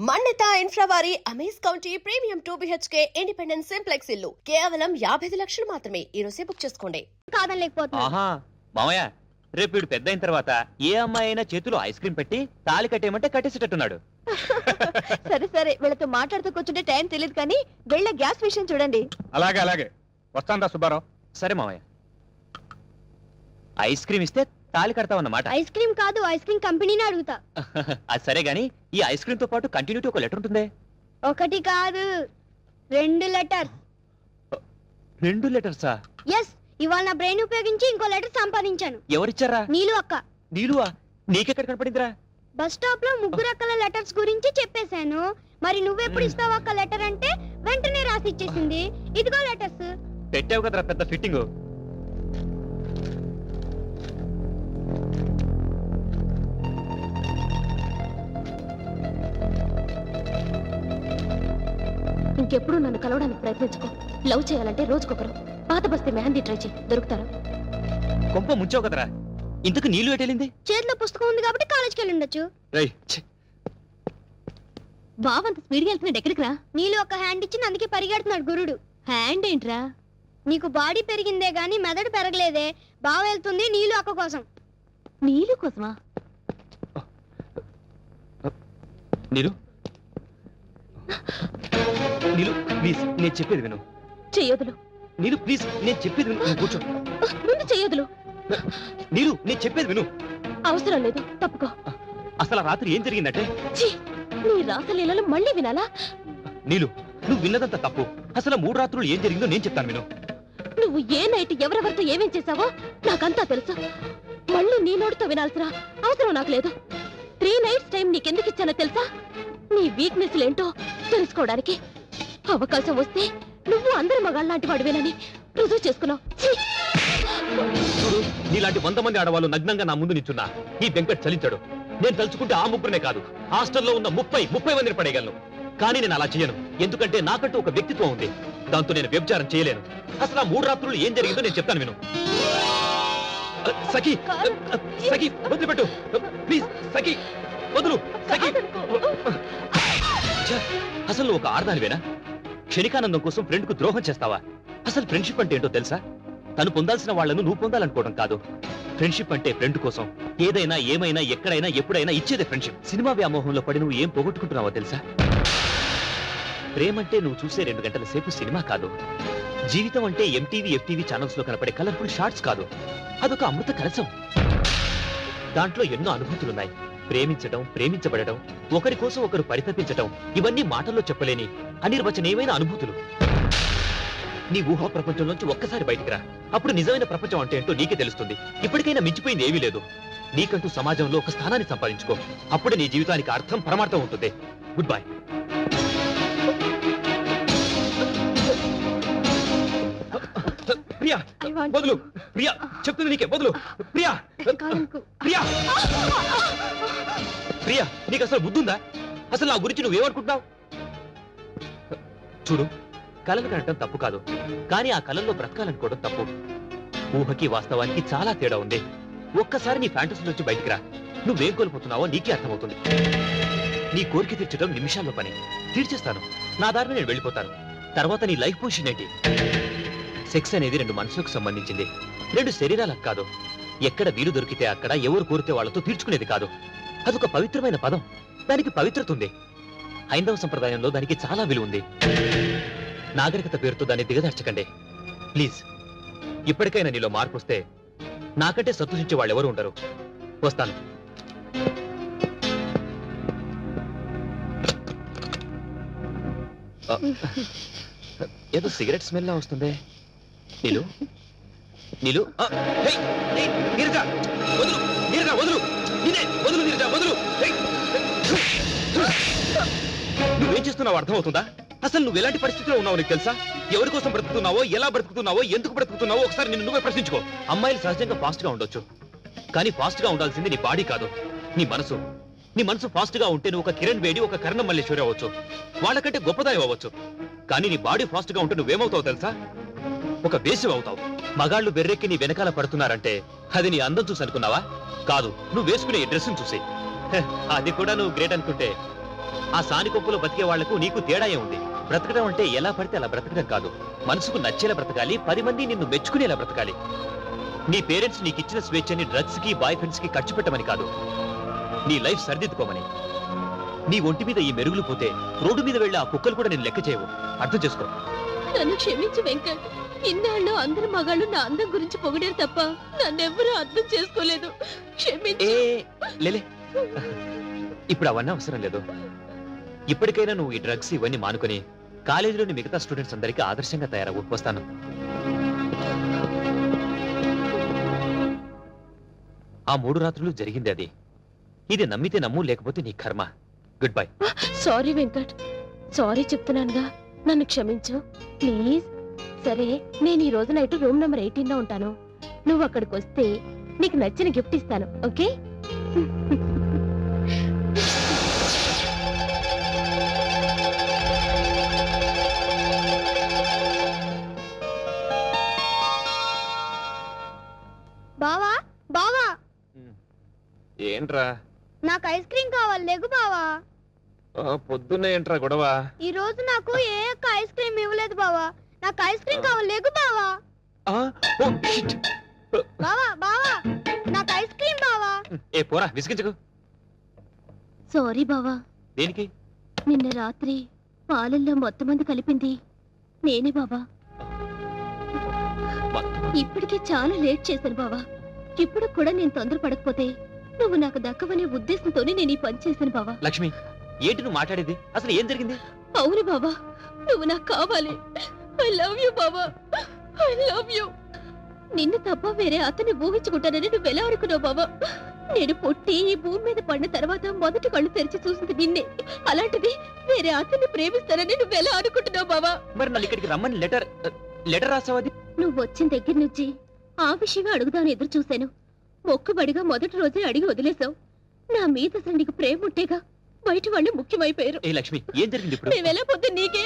మన్నిత infra వారి amaze county premium 2 BHK independent simplex ఇల్లు కేవలం 55 లక్షలు మాత్రమే. ఈ రోజే బుక్ చేసుకోండి. కాదనలేకపోతున్నా. ఆహా మామయ్య, రేపు వీడు పెద్ద అయిన తర్వాత ఏ అమ్మాయి అయినా చేతిలో ఐస్ క్రీమ్ పెట్టి తాళి కట్టేయమంటే కట్టేసేటట్టున్నాడు. సరే సరే, వీళ్ళతో మాట్లాడుతూ కూర్చుంటే టైం తెలియదు కానీ వీళ్ళ గ్యాస్ విషయం చూడండి. అలాగే అలాగే వస్తాందా సుబ్బారావు? సరే మామయ్య, ఐస్ క్రీమ్ ఇస్తే తాళి కడతావన్నమాట. ఐస్ క్రీమ్ కాదు, ఐస్ క్రీమ్ కంపెనీని అడుగుతా. అది సరే గానీ ఈ ఐస్ క్రీమ్ తో పాటు కంటిన్యూటీ ఒక లెటర్ ఉంటుంది. ఒకటి కాదు, 2 లెటర్స్. 2 లెటర్సా? ఎస్, ఇవాళ నా బ్రెయిన్ ఉపయోగించి ఇంకో లెటర్ సంపాదించాను. ఎవరిచ్చారా? నీలు అక్క. నీలువా? నీకెక్కడ కనపడిందిరా? బస్ స్టాప్ లో 3 అక్కల లెటర్స్ గురించి చెప్పేశాను. మరి నువ్వెప్పుడు ఇస్తావు అక్క లెటర్ అంటే వెంటనే రాసి ఇచ్చేసింది. ఇదిగో లెటర్స్. పెట్టావు కదరా పెద్ద ఫిట్టింగ్. ఇంకెప్పుడు నన్ను కలవడానికి ప్రయత్నించుకో. లవ్ చేయాలంటే రోజుకొకరు. పాత బస్తీ మెహందీ ట్రై చేయి, దొరుకుతారు. కొంప ముంచావు కదరా. ఇంతకు నీళ్ళు ఎటెళ్ళింది? చేతిలో పుస్తకం ఉంది కాబట్టి కాలేజ్కి వెళ్ళి ఉండొచ్చు. బావంత స్పీడ్గా వెళ్తున్నాడు, ఎక్కడికి రా? నీళ్ళు ఒక హ్యాండ్ ఇచ్చి అందుకే పరిగెడుతున్నాడు గురుడు. హ్యాండ్ ఏంట్రా? నీకు బాడీ పెరిగిందే గాని మెదడు పెరగలేదే. బావ వెళ్తుంది నీళ్ళు అక్క కోసం. నీళ్ళు కోసమా? నీలు నీలు ప్లీజ్, నేను చెప్పేది విను. చెయ్యొదులు. నీలు ప్లీజ్, నేను చెప్పేది విను. నువ్వు కూర్చో. ముందు చెయ్యొదులు. నీలు, నేను చెప్పేది విను. అవసరం లేదు, తప్పుకో. అసలు ఆ రాత్రి ఏం జరిగిందంటే? నీ రాసలీలలు మళ్ళీ వినాలా? నీలు, నువ్వు విన్నదంతా తప్పు. అసలు 3 రాత్రులు ఏం జరిగిందో నేను చెప్తాను విను. నువ్వు ఏ నైట్ ఎవరెవరితో ఏమేం చేశావో నాకంతా తెలుసు. మళ్ళీ నీ నోటితో వినాల్సిన అవసరం నాకు లేదు. 3 నైట్స్ టైం నీకెందుకు ఇచ్చానో తెలుసా? నీ వీక్నెస్ ఏంటో తెలుసుకోవడానికి. అవకాశం వస్తే నువ్వు అందరి మగాళ్ళలాంటి వాడివేనని రుజువు చేసుకున్నావు. చూడు, నీలాంటి 100 మంది ఆడవాళ్ళు నగ్నంగా నా ముందు నిల్చున్నా ఈ వెంకట్ చలించాడు. నేను తలుచుకుంటే ఆ ముగ్గురనే కాదు, హాస్టల్లో ఉన్న 30 మందిని పడేయగలను. కానీ నేను అలా చేయను, ఎందుకంటే నాకంటూ ఒక వ్యక్తిత్వం ఉంది. దాంతో నేను వ్యభిచారం చేయలేను. అసలు ఆ 3 రాత్రులు ఏం జరిగిందో నేను చెప్తాను విను. సఖి, సఖి వదిలిపెట్టు ప్లీజ్. సఖి వదులు. సఖి, అసలు నువ్వు ఒక ఆడదానివేనా? క్షణికానందం కోసం ఫ్రెండ్ కు ద్రోహం చేస్తావా? అసలు ఫ్రెండ్షిప్ అంటే ఏంటో తెలుసా? తను పొందాల్సిన వాళ్లను నువ్వు పొందాలనుకోవడం కాదు. ఫ్రెండ్షిప్ అంటే ఫ్రెండ్ కోసం ఏదైనా ఏమైనా ఎక్కడైనా ఎప్పుడైనా ఇచ్చేదే ఫ్రెండ్షిప్. సినిమా వ్యామోహంలో పడి నువ్వు ఏం పోగొట్టుకుంటున్నావో తెలుసా? ప్రేమంటే నువ్వు చూసే 2 గంటల సేపు సినిమా కాదు. జీవితం అంటే MTV, FTV ఛానల్స్ లో కనపడే కలర్ఫుల్ షార్ట్స్ కాదు. అదొక అమృత కలశం. దాంట్లో ఎన్నో అనుభూతులున్నాయి. ప్రేమించడం, ప్రేమించబడడం, ఒకరి కోసం ఒకరు పరితపించడం, ఇవన్నీ మాటల్లో చెప్పలేని అనిర్వచనీయమైన అనుభూతులు. నీ ఊహా ప్రపంచంలోంచి ఒక్కసారి బయటికి రా. అప్పుడు నిజమైన ప్రపంచం అంటే ఏంటో నీకే తెలుస్తుంది. ఇప్పటికైనా మించిపోయింది ఏమీ లేదు. నీకంటూ సమాజంలో ఒక స్థానాన్ని సంపాదించుకో. అప్పుడే నీ జీవితానికి అర్థం, పరమార్థం ఉంటుంది. Good bye. ప్రియా వదులు. ప్రియా చెప్తుంది నీకే, వదులు. ప్రియా, ప్రియా, ప్రియా నీకు అసలు బుద్ధుందా? అసలు నా గురించి నువ్వేమనుకుంటున్నావు? చూడు, కలలు కనటం తప్పు కాదు, కానీ ఆ కలల్లో బ్రతకాలనుకోవడం తప్పు. ఊహకి వాస్తవానికి చాలా తేడా ఉంది. ఒక్కసారి నీ ఫ్యాంటసీ నుంచి బయటికి రా. నువ్వేం కోల్పోతున్నావో నీకే అర్థమవుతుంది. నీ కోరిక తీర్చడం నిమిషాల్లో పని. తీర్చేస్తాను, నా దారిని నేను వెళ్ళిపోతాను. తర్వాత నీ లైఫ్ పొజిషన్ ఏంటి? సెక్స్ అనేది 2 మనసులకు సంబంధించింది, 2 శరీరాలకు కాదు. ఎక్కడ వీలు దొరికితే అక్కడ, ఎవరు కోరితే వాళ్లతో తీర్చుకునేది కాదు. అదొక పవిత్రమైన పదం, దానికి పవిత్రత ఉంది. హైందవ సంప్రదాయంలో దానికి చాలా విలువ ఉంది. నాగరికత పేరుతో దాన్ని దిగదార్చకండి ప్లీజ్. ఇప్పటికైనా నీలో మార్పు వస్తే నాకంటే సంతోషించే వాళ్ళు ఎవరు ఉండరు. వస్తాను. ఏదో సిగరెట్ స్మెల్ లా వస్తుంది. నీలు, నీలు, నీరజా వదులు, నీరజా వదులు, వదులు, నీరజా వదులు. నువ్వేం చేస్తున్నావు అర్థమవుతుందా? అసలు నువ్వు ఎలాంటి పరిస్థితిలో ఉన్నావు నీకు తెలుసా? ఎవరి కోసం బ్రతుకుతున్నావో, ఎలా బ్రతుకుతున్నావో, ఎందుకు బ్రతుకుతున్నావో ఒకసారి నిన్ను నువ్వే ప్రశ్నించుకో. అమ్మాయిలు సహజంగా ఫాస్ట్ గా ఉండొచ్చు, కానీ ఫాస్ట్ గా ఉండాల్సింది నీ బాడీ కాదు, నీ మనసు. నీ మనసు ఫాస్ట్ గా ఉంటే నువ్వు ఒక కిరణ్ బేడి, ఒక కర్ణం మల్లేశ్వరి అవ్వచ్చు, వాళ్ళకంటే గొప్పదాయి అవ్వచ్చు. కానీ నీ బాడీ ఫాస్ట్ గా ఉంటే నువ్వేమవుతావు తెలుసా? ఒక వేశ్యవు అవుతావు. మగాళ్ళు బెర్రెక్కి నీ వెనకాల పడుతున్నారంటే అది నీ అందం చూసి అనుకున్నావా? కాదు, నువ్వు వేసుకునే డ్రెస్సును చూసి. అది కూడా నువ్వు గ్రేట్ అనుకుంటే ఆ సానికొప్పులో బతికే వాళ్లకు నీకు తేడా ఉంది. బ్రతకడం అంటే ఎలా పడితే అలా బ్రతకడం కాదు. మనసుకు నచ్చేలా బ్రతకాలి, 10 మంది నిన్ను మెచ్చుకునేలా బ్రతకాలి. నీ పేరెంట్స్ నీకు ఇచ్చిన స్వేచ్ఛని డ్రగ్స్ కి, బాయ్ ఫ్రెండ్స్ కి ఖర్చు పెట్టమని కాదు, నీ లైఫ్ సరిదిద్దుకోమని. నీ ఒంటి మీద ఈ మెరుగులు పోతే రోడ్డు మీద వెళ్ళి ఆ కుక్కలు కూడా నేను లెక్క చేయవు. అర్థం చేసుకో. నన్ను క్షమించు వెంకట్. ఇన్నాళ్ళు అందరి మగాళ్ళు నా అందం గురించి పొగిడారు తప్ప నన్నెవ్వరూ అర్థం చేసుకోలేదు. క్షమించు. లేలే, ఇప్పుడు అవన్నీ అవసరం లేదు. ఇప్పటికైనా నువ్వు ఈ డ్రగ్స్ ఇవన్నీ మానుకొని కాలేజీలోని మిగతా స్టూడెంట్స్ అందరికీ ఆదర్శంగా తయారవు. వస్తాను. ఆ 3 రాత్రులు జరిగింది అది. ఇది నమ్మితే నమ్ము, లేకపోతే నీ కర్మ. Good bye. Sorry Venkat, sorry చెప్తున్నానుగా, నన్ను క్షమించు ప్లీజ్. సరే, నేను ఈ రోజు నైట్ రూమ్ నెంబర్ 18 లో ఉంటాను. నువ్వు అక్కడికి వస్తే నీకు నచ్చిన గిఫ్ట్ ఇస్తాను, ఓకే? బావా బావా, ఏంట్రా? నాకు ఐస్ క్రీమ్ కావాలి, లేగు బావా. పొద్దున్నే ఏంట్రా గొడవ? ఈ రోజు నాకు ఏ ఒక్క ఐస్ క్రీమ్ ఇవ్వలేదు బావా. నాకు ఐస్ క్రీమ్ కావాలి, లేగు బావా. బావా బావా, నాకు ఐస్ క్రీమ్ బావా. ఏ పోరా, విసిగించకు. సారీ బావా. దేనికి? నిన్న రాత్రి పాలల్లో మొత్తం మంది కలిపింది నేనే బావా. ఇప్పటికే చాలా లేట్ చేశాను బావా. ఇప్పుడు కూడా నేను తొందరపడకపోతే నువ్వు నాకు దక్కవనే ఉద్దేశంతోనే నేను ఈ పని చేశాను బావా. లక్ష్మి, ఏంటి నువ్వు మాట్లాడేది? అసలు ఏం జరిగింది? అవును బావా, నువ్వు నాకు కావాలి. ఐ లవ్ యూ బావా, ఐ లవ్ యూ. నిన్ను తప్ప వేరే అతన్ని ఊహించుకుంటానని నువ్వెలా అనుకున్నావు బావా? నేను పుట్టి ఈ భూమి మీద పడిన తర్వాత మొదటి కళ్ళు తెరిచి చూసింది నిన్నే. అలాంటిది వేరే అతన్ని ప్రేమిస్తానని నువ్వెలా అనుకుంటున్నావు బావా? మరి నన్ను ఇక్కడికి రమ్మని లెటర్ రాసావది? నువ్వు వచ్చిన దగ్గర నుంచి ఆ విషయమే అడుగుదాని ఎదురు చూశాను. మొక్కుబడిగా మొదటి రోజే అడిగి వదిలేశావు. నా మీద అసలు నీకు ప్రేమ ఉంటేగా బయట వాళ్ళు ముఖ్యమైపోయారు. ఏ లక్ష్మి, ఏం జరిగింది ఇప్పుడు? మేమెలా పొద్దు నీకే.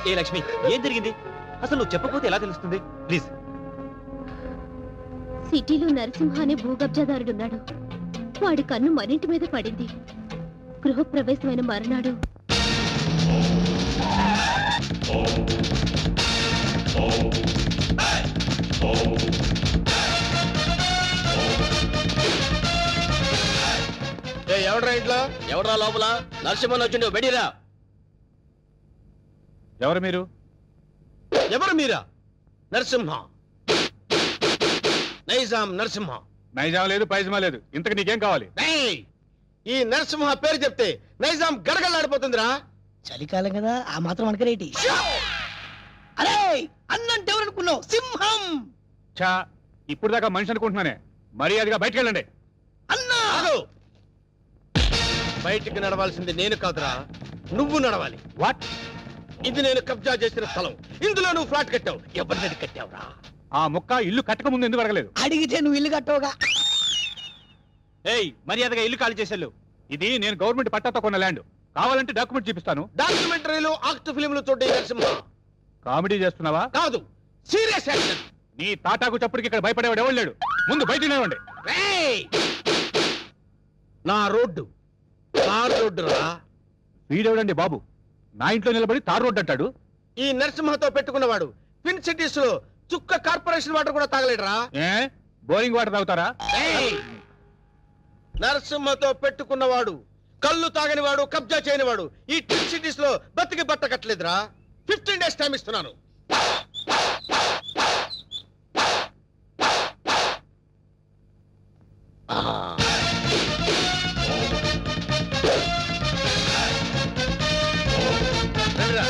ఏ లక్ష్మి, ఏం జరిగింది? అసలు నువ్వు చెప్పకపోతే ఎలా తెలుస్తుంది? ప్లీజ్. సిటీలో నరసింహ అనే భూకబ్జాదారుడున్నాడు. వాడి కన్ను మరింటి మీద పడింది. గృహప్రవేశమైన మరునాడు ఎవడ్రా ఇంట్లో? ఎవడ్రా లోపల? నరసింహన్ వచ్చిండు, బెడిరా. ఎవరు మీరు? ఎవరు మీరా? నరసింహ, నైజాం నరసింహ. నైజాం లేదు, పైజమా లేదు. ఇంతకు నీకేం కావాలి? ఏయ్! ఈ నరసింహ పేరు చెప్తే నైజాం గడగడలాడిపోతుందిరా. చలికాలం కదా, ఆ మాత్రం అనకరేటి. అరే, అన్నంటే ఎవరనుకున్నావు? సింహం. చా, ఇప్పుడు దాకా మనిషి అనుకుంటున్నానే. మర్యాదగా బయటికి వెళ్ళండి. అన్నా, ఆగు! బయటికి నడవాల్సింది నేను కాదురా, నువ్వు నడవాలి. వాట్? ఇది నేను కబ్జా చేసిన స్థలం. ఇందులో నువ్వు ఫ్లాట్ కట్టావు. ఎవరిని కట్టావురా? ఆ ముక్క ఇల్లు కట్టక ముందు ఎందుకు అడగలేదు? అడిగితే నువ్వు ఇల్లు కట్టవుగా. ఏయ్, మర్యాదగా ఇల్లు ఖాళీ చేసేళ్ళు. ఇది నేను గవర్నమెంట్ పట్టాతో కొన్న ల్యాండ్. కావాలంటే డాక్యుమెంట్ చూపిస్తాను. డాక్యుమెంటరీలు, ఆక్ట్ ఫిలింలు చూడే నరసింహ. కామెడీ చేస్తున్నావా? కాదు, సీరియస్ యాక్షన్. నీ తాటాకు చప్పుడికి ఇక్కడ భయపడేవాడు ఎవరు లేడు. ముందు బయట నిలవండి. ఏయ్! నా రోడ్డు తార్ రోడ్డు రా. వీడెవడండి బాబు? నా ఇంట్లో నిలబడి తార్ రోడ్డు అంటాడు. ఈ నరసింహతో పెట్టుకున్నవాడు ట్విన్ సిటీస్ లో చుక్క కార్పొరేషన్ వాటర్ కూడా తాగలేడురా. ఏ, బోరింగ్ వాటర్ తాగుతారా? ఏయ్! నరసింహతో పెట్టుకున్నవాడు కళ్ళు తాగని వాడు, కబ్జా చేయని వాడు ఈ ట్విన్ సిటీస్ లో బతికి బట్ట కట్టలేదురా. 15 days టైం ఇస్తున్నాను. రండిరా.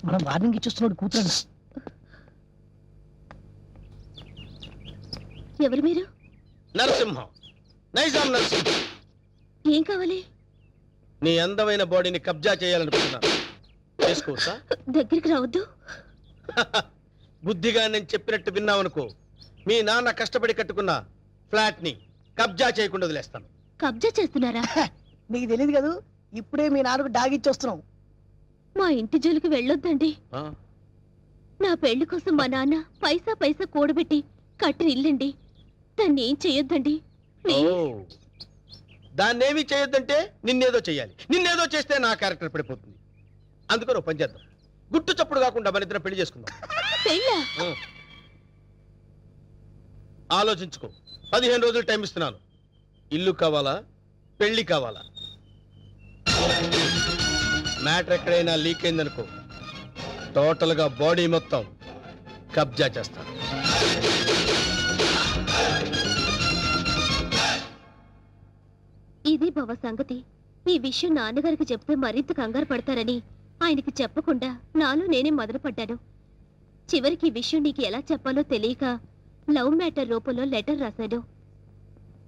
మనం వార్నింగ్ ఇచ్చేస్తున్నాడు కూతురు. ఎవరు మీరు? నరసింహం, నైజాం నరసింహ. ఏం కావాలి? నీ అందమైన బాడీని కబ్జా చేయాలనుకుంటున్నాను. చేసుకోవచ్చా? దగ్గరికి రావద్దు. బుద్ధిగా నేను చెప్పినట్టు విన్నావనుకో, మీ నాన్న కష్టపడి కట్టుకున్న ఫ్లాట్ ని కబ్జా చేయకుండా వదిలేస్తాను. కబ్జా చేస్తున్నారా? నీకు తెలియదు కదా, ఇప్పుడే మీ నాన్నకు డాగిచ్చి వస్తున్నాం. మా ఇంటి జోలికి వెళ్ళొద్దండి. నా పెళ్లి కోసం మా నాన్న పైసా పైసా కూడబెట్టి కట్టిన ఇల్లండి. దాన్ని ఏం చెయ్యొద్దండి. ఓ, దాన్నేమి చేయొద్దంటే నిన్నేదో చెయ్యాలి. నిన్నేదో చేస్తే నా క్యారెక్టర్ పడిపోతుంది. అందుకని ఓ పని చేద్దాం, గుట్టు చప్పుడు కాకుండా మన ఇద్దరం పెళ్లి చేసుకుందాం. పెళ్ళా? ఆలోచించుకో. 15 రోజులు టైం ఇస్తున్నాను. ఇల్లు కావాలా, పెళ్లి కావాలా? మ్యాటర్ ఎక్కడైనా లీక్ అయిందనుకో, టోటల్ గా బాడీ మొత్తం కబ్జా చేస్తాను. ఇది బావ సంగతి. ఈ విషయం నాన్నగారికి చెప్తే మరింత కంగారు పడతారని ఆయనకి చెప్పకుండా నాలో నేనే మొదలుపడ్డాను. చివరికి ఈ విషయం నీకు ఎలా చెప్పాలో తెలియక లవ్ మ్యాటర్ రూపంలో లెటర్ రాశాడు.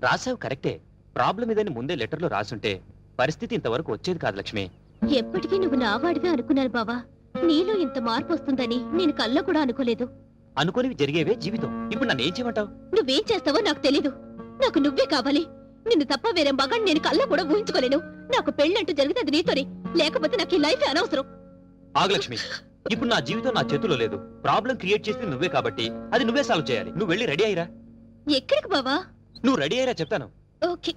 రాసావు కరెక్టే. ప్రాబ్లం ఇదని ముందే లెటర్లో రాసుంటే పరిస్థితి ఇంతవరకు వచ్చేది కాదు లక్ష్మి. ఎప్పటికీ నువ్వు నావాడిగా అనుకున్నాను బావా. నీలో ఇంత మార్పు వస్తుందని నేను కల్లో కూడా అనుకోలేదు. అనుకోనివి జరిగేవే జీవితం. ఇప్పుడు నన్ను ఏం చేయమంటావు? నువ్వేం చేస్తావో నాకు తెలీదు. నాకు నువ్వే కావాలి. నిన్ను తప్ప వేరే మగాన్ని నేను కల్లో కూడా ఊహించుకోలేను. నాకు పెళ్ళంటూ జరిగితే అది నీతోనే, లేకపోతే నాకు ఈ లైఫ్ అనవసరం. ఆగు లక్ష్మి, ఇప్పుడు నా జీవితం నా చేతిలో లేదు. ప్రాబ్లం క్రియేట్ చేసింది నువ్వే కాబట్టి అది నువ్వే సాల్వ్ చేయాలి. నువ్వు వెళ్ళి రెడీ అయ్యిరా. ఎక్కడికి బావా? నువ్వు రెడీ అయ్యిరా చెప్తాను. ఓకే.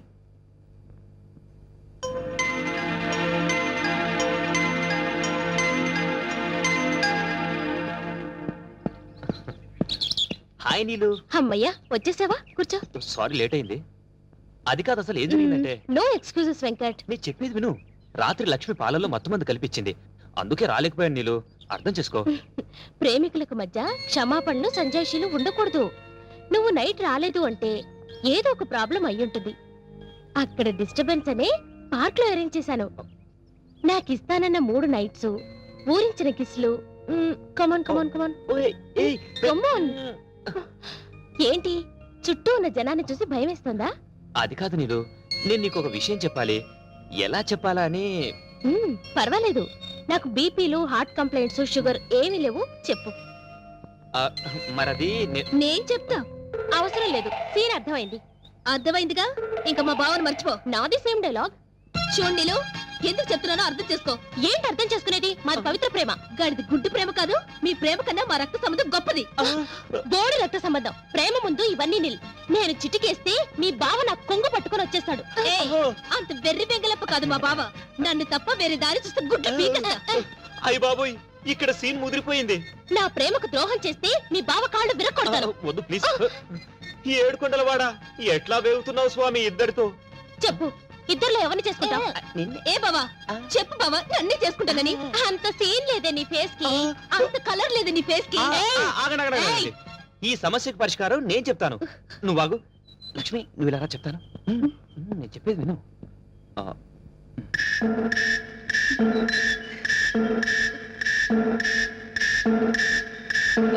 హాయ్ నీలు. అమ్మయ్యా, వచ్చేసావా? కూర్చో. సారీ లేట్ అయింది. అది కాదు, అసలు ఏం జరిగిందంటే, నో ఎక్స్క్యూజెస్ వెంకట్. నీ చెప్పేది విను. రాత్రి లక్ష్మి పాలల్లో మత్తుమంది కల్పించింది. అందుకే రాలేకపోయాను నీలు. అర్థం చేసుకో. ప్రేమికులకు మధ్య క్షమాపణలు సంజాయిషీలు ఉండకూడదు. నువ్వు నైట్ రాలేదు అంటే ఏదో ఒక ప్రాబ్లం అయ్యుంటుంది. అక్కడ డిస్టర్బెన్స్ అనే పార్క్ లో అరేంజ్ చేశాను. నాకు ఇస్తానన్న 3 నైట్స్, ఊరించిన కిస్లు. కమాన్ కమాన్ కమాన్ ఓయ్, ఏయ్, కమాన్. ఏంటి, చుట్టూ ఉన్న జనాన్ని చూసి భయం వేస్తుందా? అది కాదు నీలు, నేను నీకు ఒక విషయం చెప్పాలి. ఎలా చెప్పాలా అని. పర్వాలేదు. నాకు బీపీలు, హార్ట్ కంప్లైంట్స్, షుగర్ ఏమీ లేవు. చెప్పు. మరది నేను చెప్తా. అవసరం లేదు. సీన్ అర్థమైంది. అర్థమైందిగా, ఇంకా మా బావని మర్చిపో. నాది సేమ్ డైలాగ్. చూడండిలో ఎందుకు చెప్తున్నానో అర్థం చేసుకో. ఏంటి అర్థం చేసుకునేది? మాది పవిత్ర ప్రేమ, గాడిది గుడ్డు ప్రేమ కాదు. మీ ప్రేమ కన్నా మా రక్త సంబంధం గొప్పది. బోడి రక్త సంబంధం. ప్రేమ ముందు ఇవన్నీ నిల్. నేను చిటికేస్తే మీ బావ నాకు కొంగు పట్టుకొని వచ్చేస్తాడు. అంత వెర్రి బెంగలప్ప కాదు మా బావ. నన్ను తప్ప వేరే దారి చూస్తే గుడ్డ పీకస్తా. అయ్య బాబోయ్, ఇక్కడ సీన్ ముదిరిపోయింది. నా ప్రేమకు ద్రోహం చేస్తే మీ బావ కాళ్ళు విరక్కొడతాను. వద్దు ప్లీజ్. ఏడుకొండలవాడా, ఎట్లా వేగుతున్నావు స్వామి ఇద్దరితో? చెప్పు, ఇద్దర్లో ఎవరిని చేసుకుంటావు? ఏ బావా, చెప్పు బావా, నన్నే చేసుకుంటానని. అంత సీన్ లేదే నీ ఫేస్ కి, అంత కలర్ లేదే నీ ఫేస్ కి. ఆగండి, ఆగండి, ఆగండి. ఈ సమస్యకు పరిష్కారం నేను చెప్తాను. నువ్వు బాగు. లక్ష్మి, నువ్వు ఇలా చెప్తాను. నేను చెప్పేది విను.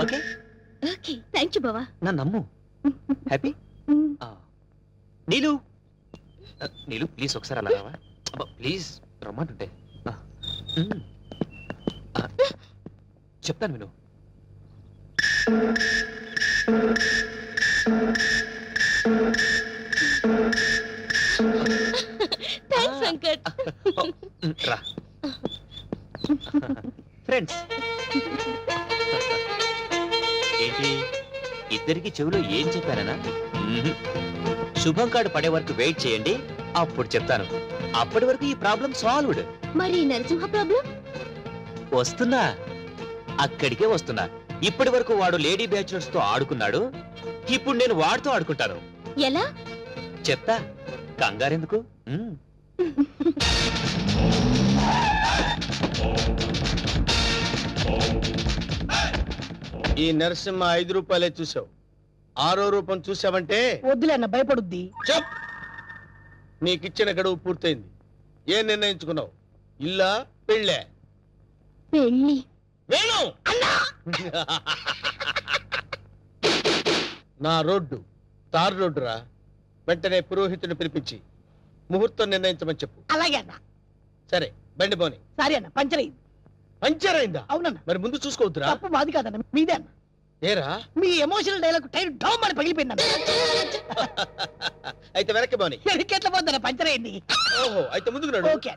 ఓకే ఓకే, థ్యాంక్ యూ బావా. నా నమ్ము. హ్యాపీ. నీలు, నీలు ప్లీజ్ ఒకసారి అలా రావా? ప్లీజ్ రమ్మంటుంటే. చెప్తాను విను. థ్యాంక్స్ వెంకట్. రా ఫ్రెండ్స్. ఏంటి, ఇద్దరికి చెవిలో ఏం చెప్పారనా? శుభం కార్డు పడే వరకు వెయిట్ చేయండి, అప్పుడు చెప్తాను. అప్పటి వరకు ఈ ప్రాబ్లం సాల్వ్డ్. మరి నరసింహ ప్రాబ్లం? వస్తున్నా, అక్కడికే వస్తున్నా. ఇప్పటి వరకు వాడు లేడీ బ్యాచులర్స్ తో ఆడుకున్నాడు, ఇప్పుడు నేను వాడితో ఆడుకుంటాను. ఎలా చెప్తా, కంగారెందుకు? ఈ నరసింహ 5 రూపాయలే చూసావు. 6వ రూపం చూసావంటే వద్దులే అన్న, భయపడుద్ది. చెప్. నీకిచ్చిన గడువు పూర్తయింది. ఏం నిర్ణయించుకున్నావు? ఇల్లా, పెళ్ళే? పెళ్ళి. వేణు నా రోడ్డు తార్ రోడ్డు రా. వెంటనే పురోహితుడిని పిలిపించి ముహూర్తం నిర్ణయించమని చెప్పు. అలాగే అన్న. సరే, బండి పోని. సారీ అన్న, పంచర్ అయింది. పంచర్ అయిందా? అవునన్న. మరి ముందు చూసుకోవద్దురా. తప్పు మాది కాదన్న, మీదే అన్న. ఏరా, మీ ఎమోషనల్ డైలాగ్ టైర్ డౌన్ అని పగిలిపోయిందన్న. అయితే వెనక్కి పోని. ఎట్లా పోద్దన్న, పంచర్ అయింది. ఓహో, అయితే ముందుకు నడు. ఓకే.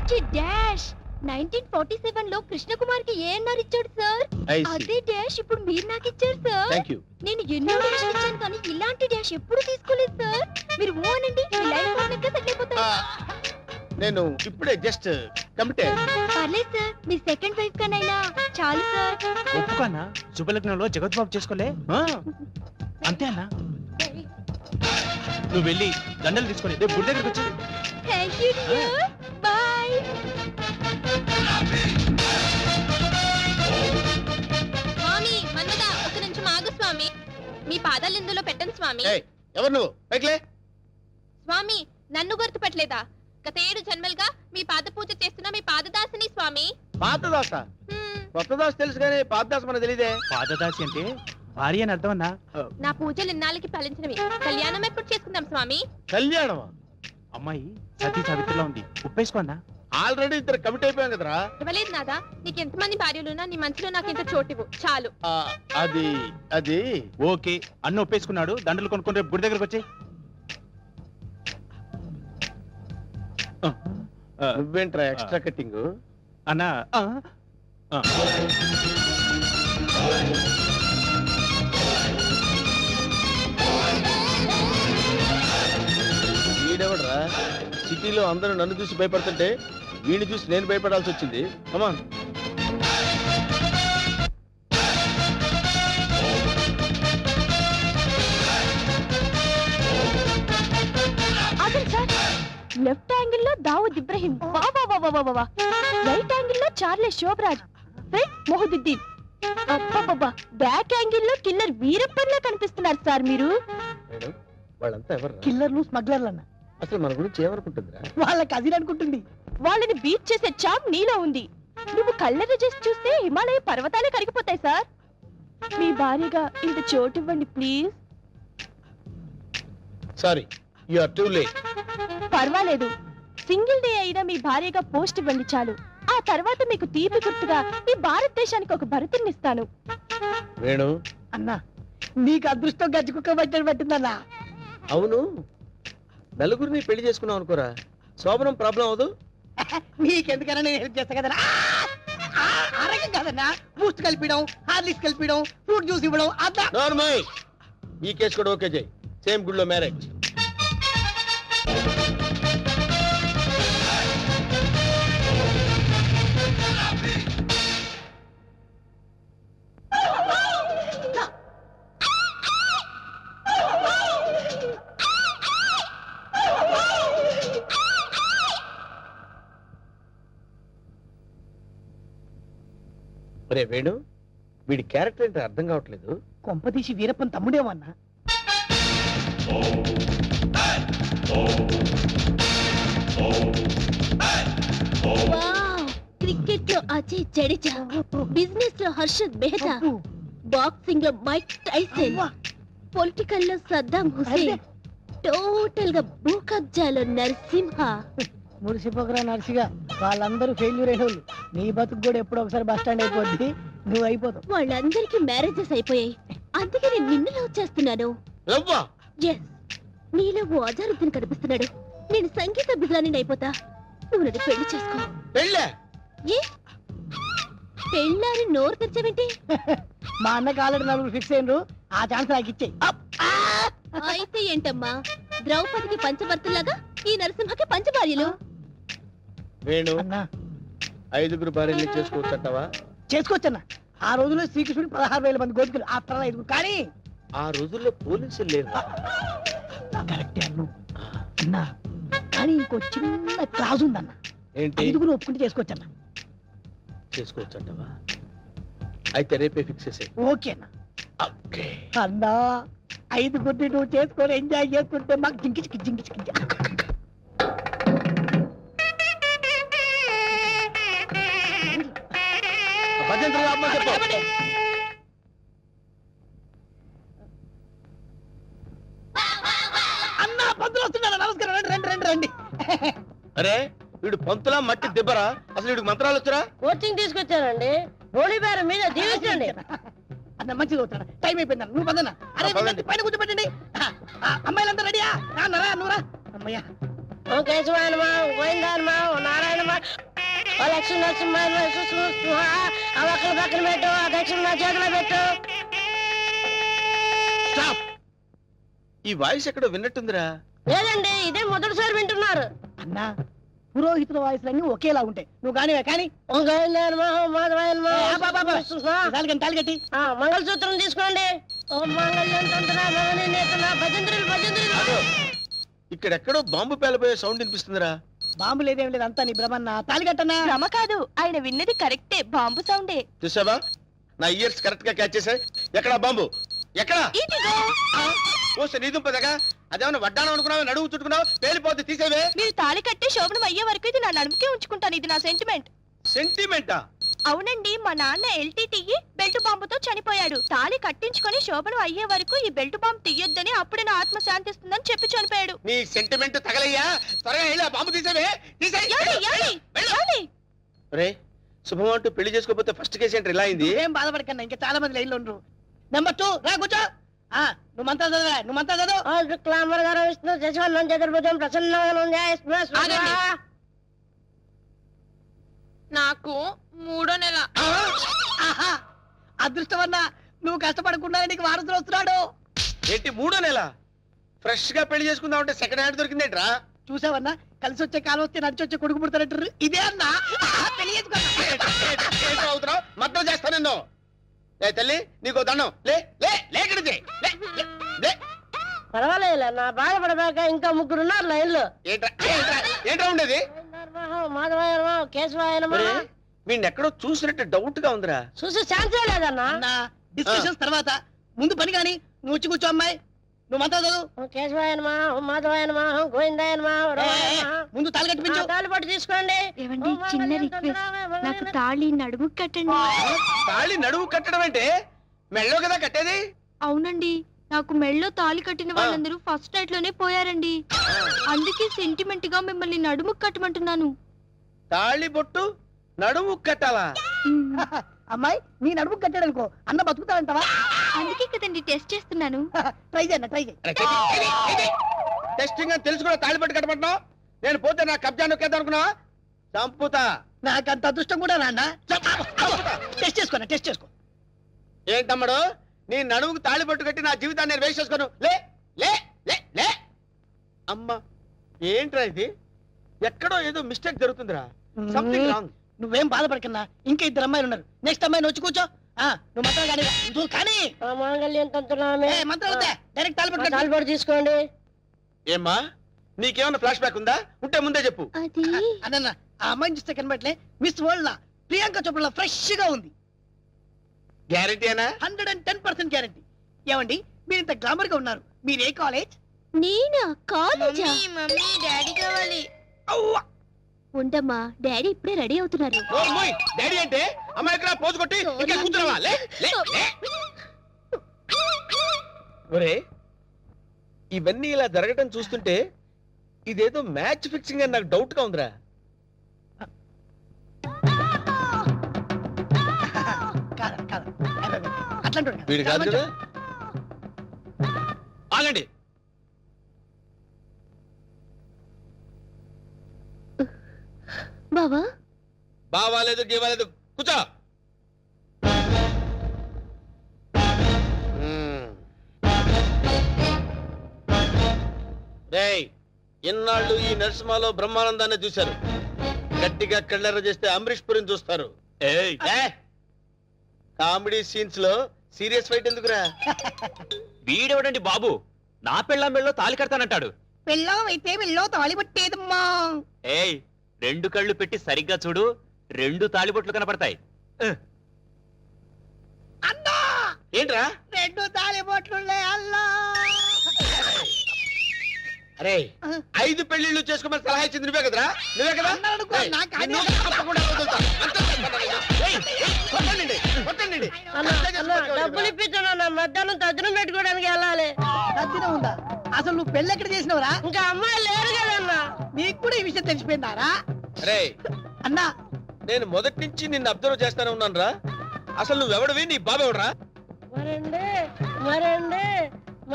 అచ్చి డాష్ 1947 లో కృష్ణకుమార్ కి ఏఎన్ఆర్ ఇచ్చాడు సార్. అదే డాష్ ఇప్పుడు మీరు నాకు ఇచ్చారు సార్. Thank you. నేను ఎన్నో డాష్ ఇచ్చాను కానీ ఇలాంటి డాష్ ఎప్పుడు తీసుకోలేదు సార్. మీరు ఓ అనండి మీ లైఫ్ పార్ట్నర్ గా సెటిల్ అయిపోతారు. నేను ఇప్పుడే జస్ట్ కమిటెడ్. పర్లేదు సార్ మీ సెకండ్ వైఫ్ కనైనా చాలు సార్. ఒప్పుకోనా శుభలగ్నంలో జగద్బాబు చేసుకోలే అంతే అన్నా. నువ్వు వెళ్ళి దండలు తీసుకొని రేపు గుడి దగ్గరకు వచ్చి థ్యాంక్ యూ డియర్. బై. స్వామి మన్మద ఒక నిమిషం ఆగు స్వామి. మీ పాదాలు ఇందులో పెట్టండి స్వామి. ఎవరు నువ్వు? పైకిలే. స్వామి నన్ను గుర్తుపట్టలేదా? గత 7 జన్మలుగా మీ పాద పూజ చేస్తున్న మీ పాదదాసిని స్వామి. పాతదాస. హ్మ్. కొత్తదాస్ తెలుసు కానీ పాతదాస మనకు తెలియదే. పాదదాసి అంటే భార్య అని అర్థం అన్నా. నా పూజలు ఇన్నాళ్ళకి ఫలించినవి. కళ్యాణం ఎప్పుడు చేసుకుందాం స్వామి? కళ్యాణమా? అమ్మాయి సతీ సావిత్రిలో ఉంది, ఉప్పేసుకోన్నా. ఆల్రెడీ ఇద్దరు కమిట్ అయిపోయాం కదరా. ఇవ్వలేదు నాదా. నీకు ఎంతమంది భార్యలున్నా నీ మనసులో నాకింత చోటివు చాలు. అది అది ఓకే అన్న ఒప్పేసుకున్నాడు, దండలు కొనుక్కొని రేపు గుడి దగ్గరకు వచ్చి. నువ్వేంట్రా ఎక్స్ట్రా కట్టింగ్? అన్నా వీడెవడరా? సిటీలో అందరూ నన్ను చూసి భయపడుతుంటే వీడిని చూసి నేను భయపడాల్సి వచ్చింది. కమాన్. అదే సార్ లెఫ్ట్ యాంగిల్ లో దావుద్ ఇబ్రహీం, రైట్ యాంగిల్ లో చార్లే శోభరాజ్, ఫ్రంట్ మొహదుద్దీన్, అబ్బబ్బబ్బా బ్యాక్ యాంగిల్ లో కిల్లర్ వీరప్పన్లా కనిపిస్తున్నారు సార్ మీరు. మేడం వాళ్ళంతా ఎవరు? కిల్లర్లు స్మగ్లర్లు అన్న. అసలు మన గురించి ఏమనుకుంటుందిరా? వాళ్ళ కజిన్ అనుకుంటుంది. వాళ్ళని బీట్ చేసే చాప్ నీలో ఉంది. నువ్వు కళ్ళెర్ర చేసి చూస్తే హిమాలయ పర్వతాలే కరిగిపోతాయి సార్. మీ భార్యగా ఇంత చోటు ఇవ్వండి please. Sorry, you are too late. పర్వాలేదు, సింగిల్ డే అయినా మీ భార్యగా పోస్ట్ ఇవ్వండి చాలు. ఆ తర్వాత మీకు తీపి గుర్తుగా ఈ భారతదేశానికి ఒక భరతుని ఇస్తాను. వేణు అన్నా నీకు అదృష్టం గజ్జి కుక్క పట్టని పట్టిందన్నా. అవును, నలుగురిని పెళ్లి చేసుకున్నావు అనుకోరా, శోభనం ప్రాబ్లం అవదు. నీకెందుకన్నా నేను హెల్ప్ చేస్తా కదన్నా. ఆరోగ్యం కాదన్నా, బూస్ట్ కలిపిడం, హార్లిక్స్ కలిపిడం, ఫ్రూట్ జ్యూస్ ఇవ్వడం అదా. నార్మల్. ఈ కేసు కూడా ఓకే చేయి. సేమ్ గుడిలో మ్యారేజ్. రే వేణు, వీడి క్యారెక్టర్ ఏంటో అర్థం కావట్లేదు. కొంపదీసి వీరప్పన్ తమ్ముడేమన్నా. క్రికెట్ లో అజయ్ జడేజా, బిజినెస్ లో హర్షద్ మెహతా, బాక్సింగ్ లో మైక్ టైసన్, పొలిటికల్ లో సద్దాం హుసేన్, టోటల్ గా భూ కబ్జాలో నరసింహ. మురిసిపోకరా నర్సిగా, వాళ్ళందరూ ఫెయిల్యూర్ అయిన వాళ్ళు. నీ బతుకు కూడా ఎప్పుడో ఒకసారి బస్ స్టాండ్ అయిపోద్ది, నువ్వు అయిపోతావు. వాళ్ళందరికీ మ్యారేజెస్ అయిపోయాయి, అందుకే నేను నిన్ను లవ్ చేస్తున్నాను. ఎస్, నీలో ఓ అజారుద్దీన్ కనిపిస్తున్నాడు. నేను సంగీత బిజాని అయిపోతా, నువ్వు నన్ను పెళ్లి చేసుకో. ఏ పెళ్ళారి నోరు తెచ్చావేంటి? మా అన్నకి ఆల్రెడీ నలుగురు ఫిక్స్ అయినరు, ఆ ఛాన్స్ నాకు ఇచ్చేయి. అయితే ఏంటమ్మా, ద్రౌపదికి పంచభర్తలాగా ఈ నరసింహకి పంచభార్యలు. వేణు, అన్నా 5 భార్యలు చేసుకోవచ్చంటావా? చేసుకోవచ్చన్నా. ఆ రోజుల్లో శ్రీకృష్ణుడు 16,000 మంది గోపికలు, ఆ 5 కానీ ఆ రోజుల్లో పోలీసులు లేరు. కరెక్టే అన్ను అన్నా, కానీ ఇంకో చిన్న క్లాజ్ ఉందన్న. ఏంటి? 5 ఒప్పుకుంటే చేసుకోవచ్చన్నా. చేసుకోవచ్చంటావా? అయితే రేపే ఫిక్స్ చేసే. ఓకే అన్న. అన్నా 5 నువ్వు చేసుకొని ఎంజాయ్ చేసుకుంటే మాకు జింకిచికి జింకిచికి. అన్నా పంతులు వస్తున్నారా? నమస్కారం, రండి రండి రండి రండి. అరే వీడు పంతులా మట్టి దిబ్బరా? అసలు వీడికి మంత్రాలు వచ్చరా? కోచింగ్ తీసుకొచ్చానండి, హోలీ బేరం మీద దీవించండి. అన్న మంచిగా అవుతాడు, టైం అయిపోయింది. నువ్వు పదన్నా. అరే పదండి. పైన కూర్చోబెట్టండి. అమ్మాయిలంతా రెడీయా? రారా నువ్వురా. అమ్మయ్యా ఓం కేశవాయ నమః, ఓం గోవిందాయ నమః, ఓం నారాయణ నమః, ఓ లక్ష్మీ నరసింహాయ ఆ ఒక్కల పక్కన పెట్టు, ఆ దక్షిణ నా చేతిలో పెట్టు. స్టాప్. ఈ వాయిస్ ఎక్కడో విన్నట్టుందిరా. లేదండి, ఇదే మొదటిసారి వింటున్నారు. అన్నా పురోహితుల వాయిస్లన్నీ ఒకేలా ఉంటాయి. నువ్వు కానివే కానీ ఓం గోవిందాయ నమః, ఓం మాధవాయ నమః, ఏ, అబ్బా, అబ్బా, అబ్బా. ఆ, తాళి కట్టి మంగళసూత్రం తీసుకోండి. ఓం మాంగళ్యం తంత్ర భవని నేతన భజంత్రులు భజంత్రులు. అదో, ఇక్కడెక్కడో బాంబు పేలబోయే సౌండ్ వినిపిస్తుందిరా. బాంబు లేదేం లేదు, అంతా నీ భ్రమన్న. తాళి కట్టన్నా. భ్రమ కాదు, ఆయన విన్నది కరెక్టే, బాంబు సౌండే. చూసావా, నా ఇయర్స్ కరెక్ట్ గా క్యాచ్ చేశాయి. ఎక్కడా బాంబు? ఎక్కడా? ఇదిగో. ఓ నీ దుంపదగా, అదేమన్నా వడ్డానం అనుకున్నావు, నడువు చుట్టుకున్నావు, పేలిపోతే తీసేవే. మీరు తాళి కట్టే శోభనం అయ్యే వరకు ఇది నా నడుముకే ఉంచుకుంటాను. ఇది నా సెంటిమెంట్. సెంటిమెంటా? అవునండి, మా నాన్న ఎల్టీటీఈ బెల్ట్ బాంబుతో చనిపోయాడు. తాళి కట్టించుకొని శోభనం అయ్యే వరకు ఈ బెల్ట్ బాంబు తీయొద్దని, అప్పుడే నా ఆత్మ శాంతిస్తుందని చెప్పి చనిపోయాడు. నీ సెంటిమెంట్ తగలయ్యా. త్వరగా వెళ్ళి ఆ బాంబు తీసేవే. రే శుభం అంటూ పెళ్లి చేసుకోకపోతే ఫస్ట్ కేసు ఏంటి ఇలా అయింది? ఏం బాధపడకన్నా, ఇంకా చాలా మంది లైన్లో ఉండరు. నెంబర్ 2 రా కూర్చో. నువ్వు మంత్రాలు చదవా, నువ్వు మంత్రాలు చదువు. ఓం శుక్లాంబరధరం విష్ణు శశివర్ణం చతుర్భుజం ప్రసన్నం ఆగండి. నాకు 3వ నెల. ఆహా, అదృష్టమన్నా, నువ్వు కష్టపడకుండా నీకు వారసులు వస్తున్నాడు. ఏంటి 3వ నెల? ఫ్రెష్ గా పెళ్లి చేసుకుందాం అంటే సెకండ్ హ్యాండ్ దొరికిందేంట్రా? చూసావన్నా, కలిసి వచ్చే కాలం వస్తే నడిచి వచ్చే కొడుకు పుడతారంటారు. ఇదే అన్నా పెళ్లి చేసుకున్నా. అవుతున్నావు, మద్దతు చేస్తా నిన్ను. లే తల్లి, నీకు దండం. లే లే లేకడితే లే లే, లే. పర్వాలేదు, నా బాధపడబాక ఇంకా 3 ఉన్నారు లైన్లో. ఏంట్రా ఏంట్రా ఏంట్రా ఉండేది? మాధవాయ నమః, కేశవాయ నమః. వీడిని ఎక్కడో చూసినట్టు డౌట్ గా ఉందిరా. చూసి ఛాన్సే లేదన్నా. అన్నా డిస్కషన్స్ తర్వాత ముందు పని కానీ నువ్వు వచ్చి కూర్చో. అమ్మాయి, నువ్వు మంత్రాలు చదువు. ఓం కేశవాయ నమః, ఓం మాధవాయ నమః, ఓం గోవిందాయ నమః, ఓం రామాయ నమః. ముందు తాళి కట్టిపించు. తాళిబొట్టు తీసుకోండి. ఏవండి, చిన్న రిక్వెస్ట్, నాకు తాళి నడుము కట్టండి. తాళి నడువు కట్టడం అంటే మెళ్ళో కదా కట్టేది. అవునండి, నాకు మెళ్ళో తాళి కట్టిన వాళ్ళందరూ ఫస్ట్ నైట్ లోనే పోయారండి. అందుకే సెంటిమెంట్ గా మిమ్మల్ని నడుము కట్టమంటున్నాను. తాళి బొట్టు నడువు కట్టాలా? అమ్మాయి, నీ నడుము కట్టాడు అనుకో, అన్న బతుకుతాడంటావా? అందుకే కదండి టెస్ట్ చేస్తున్నాను. ట్రై చేయన్న, ట్రై చేయి. టెస్టింగ్ అని తెలుసు కూడా తాళి బొట్టు కట్టమంటున్నావు. నేను పోతే నా కబ్జా నొక్కేద్దాం అనుకున్నావా? చంపుతా. నాకంత అదృష్టం కూడా నాన్న. టెస్ట్ చేసుకో, టెస్ట్ చేసుకో. ఏంటమ్మడు, నీ నడుముకు తాళి బొట్టు కట్టి నా జీవితాన్ని నేను వేస్ట్ చేసుకోను. లే లే లే లే. అమ్మా, ఏంట్రా ఇది? ఎక్కడో ఏదో మిస్టేక్ జరుగుతుందిరా. Something wrong. నువ్వేం బాధపడకన్నా, ఇంకా 2 అమ్మాయిలు ఉన్నారు. నెక్స్ట్ అమ్మాయిని వచ్చి కూర్చో. నువ్వు మంత్రాలు కానీ నువ్వు కానీ ఓం మాంగళ్యం తంత్రామి. మంత్రాలు వద్దా, డైరెక్ట్ తాళి తాళిబొట్టు తీసుకోండి. ఏమ్మా, నీకేమన్నా ఫ్లాష్ బ్యాక్ ఉందా? ఉంటే ముందే చెప్పు. అది అన్న, ఆ అమ్మాయిని చూస్తే కనబట్లే మిస్ వరల్డ్ లా ప్రియాంక చోప్రా ఫ్రెష్ గా ఉంది. గ్యారెంటీనా? 110% గ్యారంటీ. ఏమండి, మీరు ఇంత గ్లామర్ గా ఉన్నారు, మీరు ఏ కాలేజ్? నేనా? కాలేజా? మమ్మీ డాడీ కావాలి. ఉండమ్మా, డాడీ ఇప్పుడే రెడీ అవుతున్నారు. డాడీ అంటే అమ్మాయి ఇక్కడ పోజు కొట్టి ఇంకా కూర్చున్నావా? లే లే లే. ఒరే, ఇవన్నీ ఇలా జరగటం చూస్తుంటే ఇదేదో మ్యాచ్ ఫిక్సింగ్ అని నాకు డౌట్ గా ఉందిరా. వీడు కాదు కదా? ఆగండి. బావా, బావాలేదు గీవాలేదు, కూర్చో. రేయ్, ఇన్నాళ్ళు ఈ నరసింహలో బ్రహ్మానందాన్ని చూశారు. గట్టిగా కళ్ళెర్ర చేస్తే అమరీష్ పురిని చూస్తారు. ఏయ్, కామెడీ సీన్స్ లో సీరియస్ ఫైట్ ఎందుకురా? వీడెవడండి బాబు? నా పెళ్ళాం మెళ్ళో తాళి కడతానంటాడు. పెళ్ళం అయితే వెళ్ళో తాళి పట్టేదమ్మా. ఏయ్, 2 కళ్ళు పెట్టి సరిగ్గా చూడు, 2 తాళిబొట్లు కనపడతాయి. అన్నా, ఏంట్రా? 2 తాళి బొట్లు అల్లా. అరే, 5 పెళ్లిళ్ళు చేసుకోమని సలహా ఇచ్చింది నువ్వే కదరా? నువ్వే కదా? అన్నాడనుకో, ఏయ్, నాకు నిన్ను తప్పకుండా వదులుతా. ఏయ్, కొట్టండి, కొట్టండి. డబ్బులు ఇప్పించాను, మధ్యాహ్నం తజ్జనం పెట్టుకోవడానికి వెళ్ళాలి. తద్దినం ఉందా? అసలు నువ్వు పెళ్ళి ఎక్కడ చేసినవరా? ఇంకా అమ్మాయి లేరు కదన్నా. నీకు కూడా ఈ విషయం తెలిసిపోయిందారా? అరే, అన్నా, నేను మొదటి నుంచి నిన్ను అబ్జర్వ్ చేస్తానే ఉన్నాను రా. అసలు నువ్వెవడవి? నీ బాబెవడరా?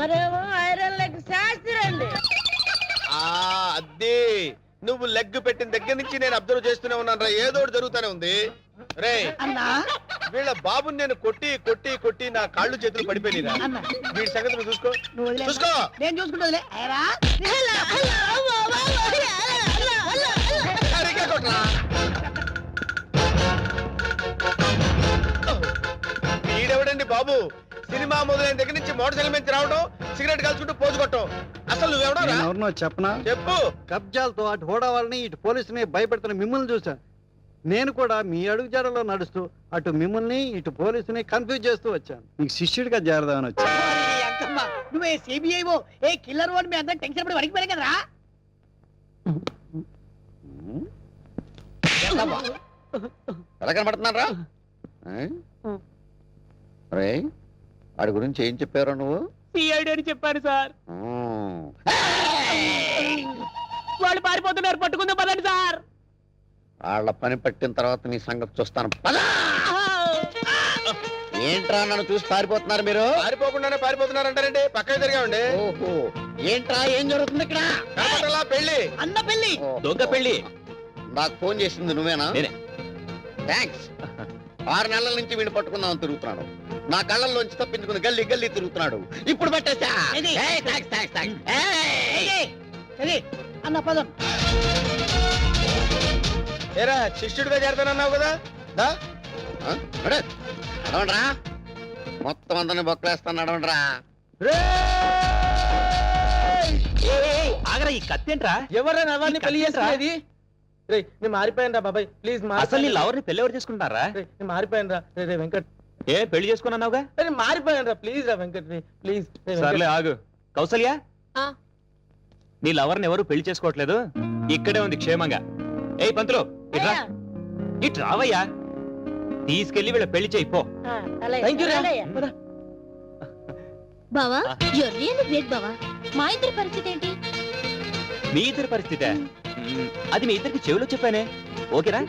మరేమో ఐరన్ లెగ్ శాస్త్రి అండి. అదే నువ్వు లెగ్ పెట్టిన దగ్గర నుంచి నేను అబ్జర్వ్ చేస్తూనే ఉన్నాను రా, ఏదో ఒకటి జరుగుతూనే ఉంది. రే అన్నా వీళ్ళ బాబుని నేను కొట్టి కొట్టి కొట్టి నా కాళ్ళు చేతులు పడిపోయినా. అన్నా వీడి సంగతి నువ్వు చూసుకో. నువ్వు వదిలే చూసుకో. నేను చూసుకుంటా సరిగ్గా కొట్రా. వీడెవడండి బాబు? సినిమా మొదలైన దగ్గర నుంచి మోటార్ సైకిల్ నుంచి రావడం, సిగరెట్ కాల్చుకుంటూ పోజు కొట్టడం. అసలు నువ్వెవడో ఎవరినో చెప్పనా? చెప్పు. కబ్జాలతో అటు హోడా వాళ్ళని ఇటు పోలీసుని భయపెడుతున్న మిమ్మల్ని చూసా. నేను కూడా మీ అడుగుజాడలో నడుస్తూ అటు మిమ్మల్ని ఇటు పోలీసుని కన్ఫ్యూజ్ చేస్తూ వచ్చాను. మీకు శిష్యుడిగా చేరదామని వచ్చాను. అంకమ్మ నువ్వే సిబిఐఓ ఏ కిల్లర్ వాడు మీ అందరం టెన్షన్ పడి వడికిపోయారు కదరా. ఎలా కనబడుతున్నారా? రే వాడి గురించి ఏం చెప్పారు నువ్వు? సిఐడి అని చెప్పాను సార్. వాళ్ళు పారిపోతున్నారు, పట్టుకుందాం పదండి సార్. వాళ్ళ పని పట్టిన తర్వాత నీ సంగతి చూస్తాను. పద! ఏంట్రా నన్ను చూసి పారిపోతున్నారు మీరు? పారిపోకుండానే పారిపోతున్నారంటారండి. పక్కకి తిరిగామండి. ఓహో ఏంట్రా ఏం జరుగుతుంది ఇక్కడ? కనపడలా పెళ్లి. అన్న పెళ్లి. ఓ, దొంగ పెళ్లి. నాకు ఫోన్ చేసింది నువ్వేనా? నేనే. థ్యాంక్స్. 6 నెలల నుంచి వీడిని పట్టుకుందామని తిరుగుతున్నాడు. నా కళ్ళల్లోంచి తప్పించుకుని గల్లీ గల్లీ తిరుగుతున్నాడు. ఇప్పుడు పట్టేసా. ఏది? ఏయ్, థాంక్స్, థాంక్స్, థాంక్స్. ఏయ్! సరే అన్న పదం. ఏరా శిష్యుడిగా చేరతానన్నావు కదా, దా. ఆ? నడు. నడవండ్రా. మొత్తం అందరిని బొక్కలేస్తాను, నడవండ్రా. ఆగరా, ఈ కత్తేంట్రా? ఎవరైనా ఎవరిని పెళ్లి చేసుకునేది? రేయ్ నేను మారిపోయాను రా బాబాయ్, ప్లీజ్. అసలు నీ లవర్ని పెళ్లి ఎవరు చేసుకుంటారా? నేను మారిపోయాను రా. రే వెంకట్, ఏ పెళ్లి చేసుకున్నావుగా? నేను మారిపోయాను రా, ప్లీజ్ రా వెంకట్, ప్లీజ్. సర్లే ఆగు. కౌసల్య, ఆ. నీ లవర్ని ఎవరు పెళ్లి చేసుకోవట్లేదు, ఇక్కడే ఉంది క్షేమంగా. ఏయ్ పంతులు, ఇట్రా. ఇటు రావయ్యా. తీసుకెళ్లి వీళ్ళ పెళ్లి చేయి పో. బావా యూర్ రియల్లీ గ్రేట్ బావా. మా ఇద్దరి పరిస్థితి ఏంటి? మీ ఇద్దరి పరిస్థితే? అది మీ ఇద్దరికి చెవిలో చెప్పానే. ఓకేనా?